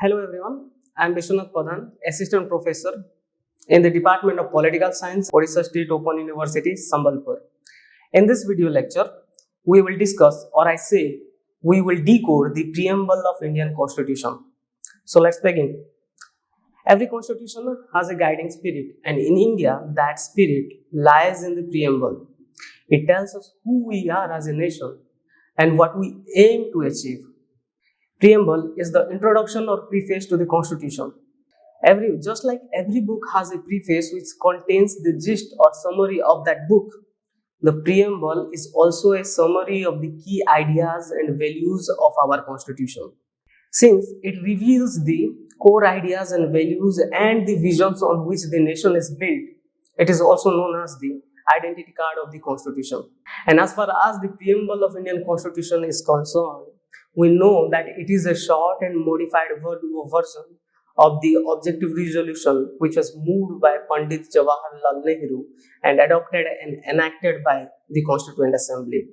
Hello everyone, I am Vishwanath Pradhan, Assistant Professor in the Department of Political Science, Odisha State Open University, Sambalpur. In this video lecture, we will discuss, we will decode the preamble of Indian Constitution. So let's begin. Every constitution has a guiding spirit, and in India, that spirit lies in the preamble. It tells us who we are as a nation and what we aim to achieve. Preamble is the introduction or preface to the Constitution. Just like every book has a preface which contains the gist or summary of that book, the preamble is also a summary of the key ideas and values of our Constitution. Since it reveals the core ideas and values and the visions on which the nation is built, it is also known as the identity card of the Constitution. And as far as the preamble of Indian Constitution is concerned, we know that it is a short and modified version of the objective resolution which was moved by Pandit Jawaharlal Nehru and adopted and enacted by the Constituent Assembly.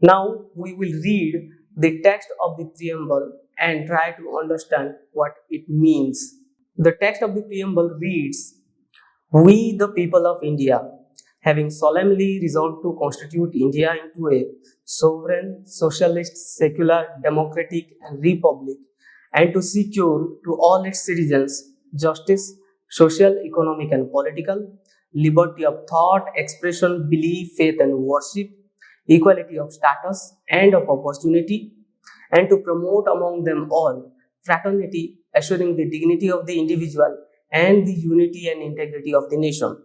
Now we will read the text of the preamble and try to understand what it means. The text of the preamble reads, "We the people of India, having solemnly resolved to constitute India into a sovereign, socialist, secular, democratic and republic, and to secure to all its citizens justice, social, economic and political, liberty of thought, expression, belief, faith and worship, equality of status and of opportunity, and to promote among them all fraternity, assuring the dignity of the individual and the unity and integrity of the nation."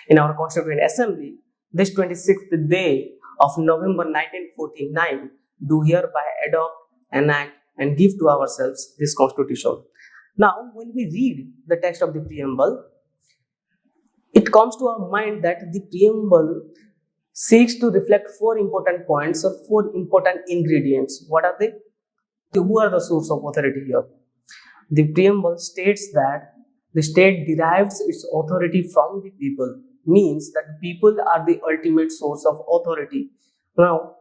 In our Constituent Assembly, this 26th day of November 1949, do hereby adopt, enact and give to ourselves this Constitution. Now, when we read the text of the preamble, it comes to our mind that the preamble seeks to reflect four important points or four important ingredients. What are they? Who are the source of authority here? The preamble states that the state derives its authority from the people, means that people are the ultimate source of authority. Now,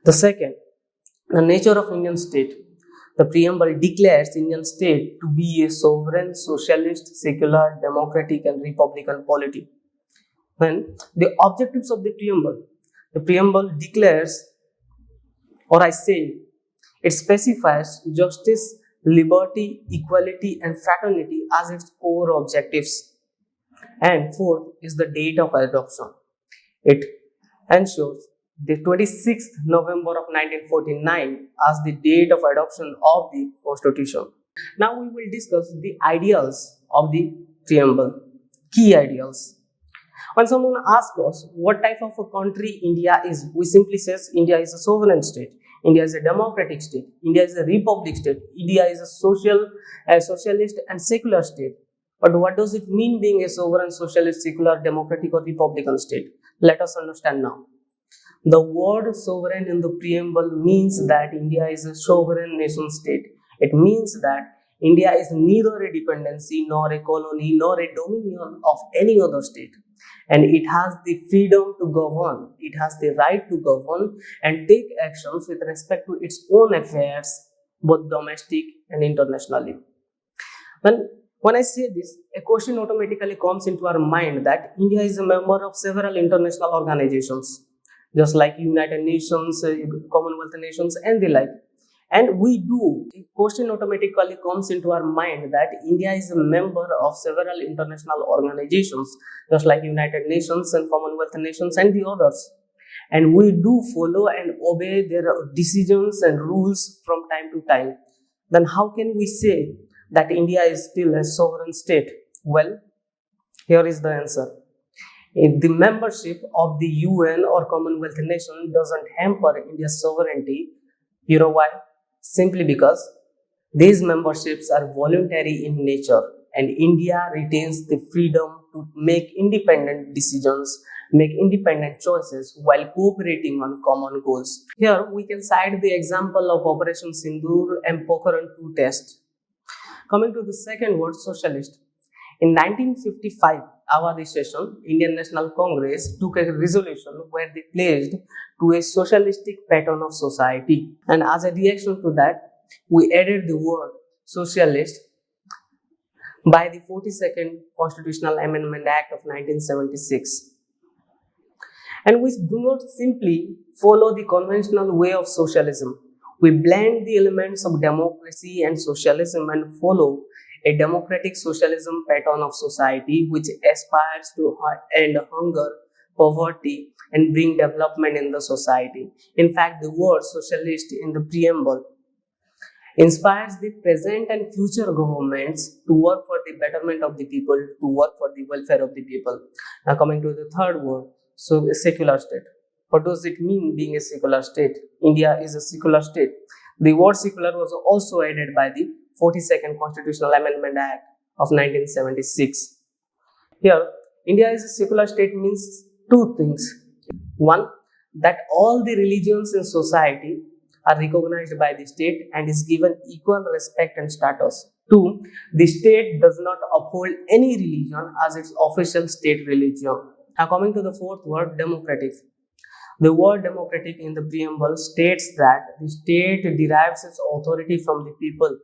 the second, the nature of Indian state. The preamble declares Indian state to be a sovereign, socialist, secular, democratic and republican polity. Then, the objectives of the preamble declares, it specifies justice, liberty, equality and fraternity as its core objectives. And fourth is the date of adoption. It ensures the 26th November of 1949 as the date of adoption of the Constitution. Now we will discuss the ideals of the preamble, key ideals. When someone asks us what type of a country India is, we simply say India is a sovereign state. India is a democratic state. India is a republic state. India is a socialist and secular state. But what does it mean being a sovereign, socialist, secular, democratic or republican state? Let us understand now. The word sovereign in the preamble means that India is a sovereign nation state. It means that India is neither a dependency nor a colony nor a dominion of any other state. And it has the freedom to govern, it has the right to govern and take actions with respect to its own affairs, both domestic and internationally. When I say this, a question automatically comes into our mind that India is a member of several international organizations, just like United Nations, Commonwealth Nations and the like. And a question automatically comes into our mind that India is a member of several international organizations, just like United Nations and Commonwealth Nations and the others. And we do follow and obey their decisions and rules from time to time. Then how can we say that India is still a sovereign state? Well, here is the answer. The membership of the UN or Commonwealth Nation doesn't hamper India's sovereignty. You know why? Simply because these memberships are voluntary in nature and India retains the freedom to make independent decisions, make independent choices while cooperating on common goals. Here we can cite the example of Operation Sindoor and Pokhran II test. Coming to the second word, socialist. In 1955 Awadi session, Indian National Congress took a resolution where they pledged to a socialistic pattern of society. And as a reaction to that, we added the word socialist by the 42nd Constitutional Amendment Act of 1976. And we do not simply follow the conventional way of socialism. We blend the elements of democracy and socialism and follow a democratic socialism pattern of society which aspires to end hunger, poverty, and bring development in the society. In fact, the word socialist in the preamble inspires the present and future governments to work for the betterment of the people, to work for the welfare of the people. Now coming to the third word, so a secular state. What does it mean being a secular state? India is a secular state. The word secular was also added by the 42nd Constitutional Amendment Act of 1976. Here, India is a secular state means two things. One, that all the religions in society are recognized by the state and is given equal respect and status. Two, the state does not uphold any religion as its official state religion. Now coming to the fourth word, democratic. The word democratic in the preamble states that the state derives its authority from the people.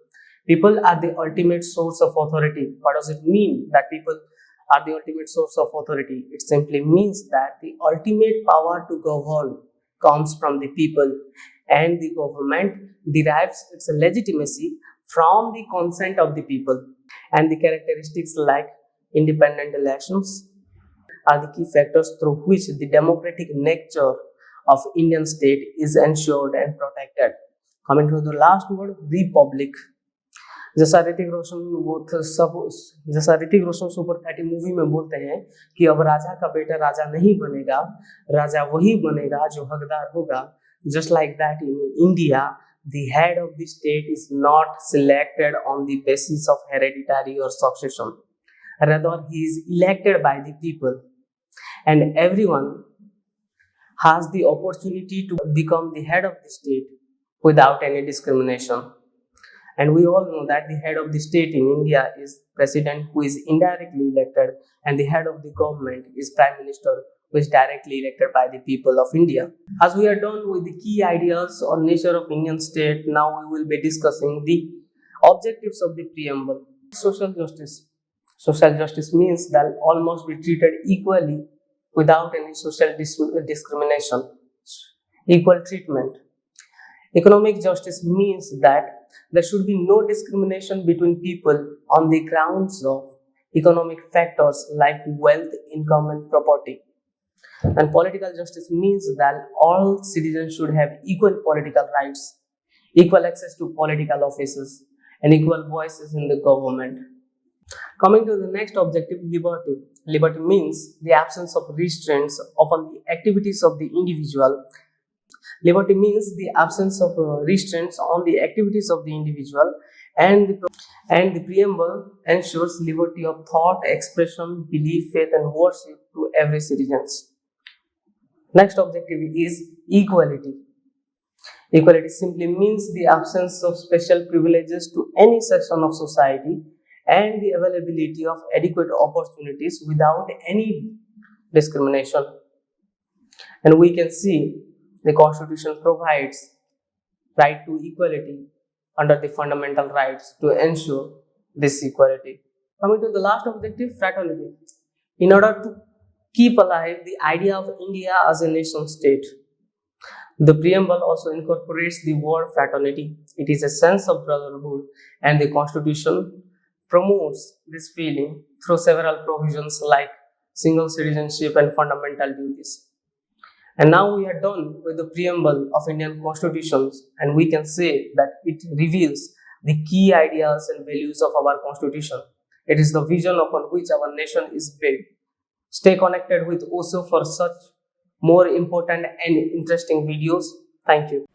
People are the ultimate source of authority. What does it mean that people are the ultimate source of authority? It simply means that the ultimate power to govern comes from the people, and the government derives its legitimacy from the consent of the people. And the characteristics like independent elections are the key factors through which the democratic nature of Indian state is ensured and protected. Coming to the last word, republic. जैसा Hrithik Roshan super 30 movie में बोलते हैं कि अब राजा का बेटा राजा नहीं बनेगा, राजा वही बनेगा जो हकदार होगा. Just like that, in India, the head of the state is not selected on the basis of hereditary or succession. Rather, he is elected by the people, and everyone has the opportunity to become the head of the state without any discrimination. And we all know that the head of the state in India is president, who is indirectly elected, and the head of the government is prime minister, who is directly elected by the people of India. As we are done with the key ideas or nature of Indian state, now we will be discussing the objectives of the preamble. Social justice. Social justice means that all must be treated equally without any social discrimination. Equal treatment. Economic justice means that there should be no discrimination between people on the grounds of economic factors like wealth, income, and property. And political justice means that all citizens should have equal political rights, equal access to political offices, and equal voices in the government. Coming to the next objective, liberty. Liberty means the absence of restraints upon the activities of the individual. Liberty means the absence of restraints on the activities of the individual, and the preamble ensures liberty of thought, expression, belief, faith, and worship to every citizen. Next objective is equality. Equality simply means the absence of special privileges to any section of society and the availability of adequate opportunities without any discrimination. And we can see the Constitution provides right to equality under the fundamental rights to ensure this equality. Coming to the last objective, fraternity. In order to keep alive the idea of India as a nation state, the preamble also incorporates the word fraternity. It is a sense of brotherhood, and the Constitution promotes this feeling through several provisions like single citizenship and fundamental duties. And now we are done with the preamble of Indian constitutions, and we can say that it reveals the key ideas and values of our constitution. It is the vision upon which our nation is built. Stay connected with OSOU for such more important and interesting videos. Thank you.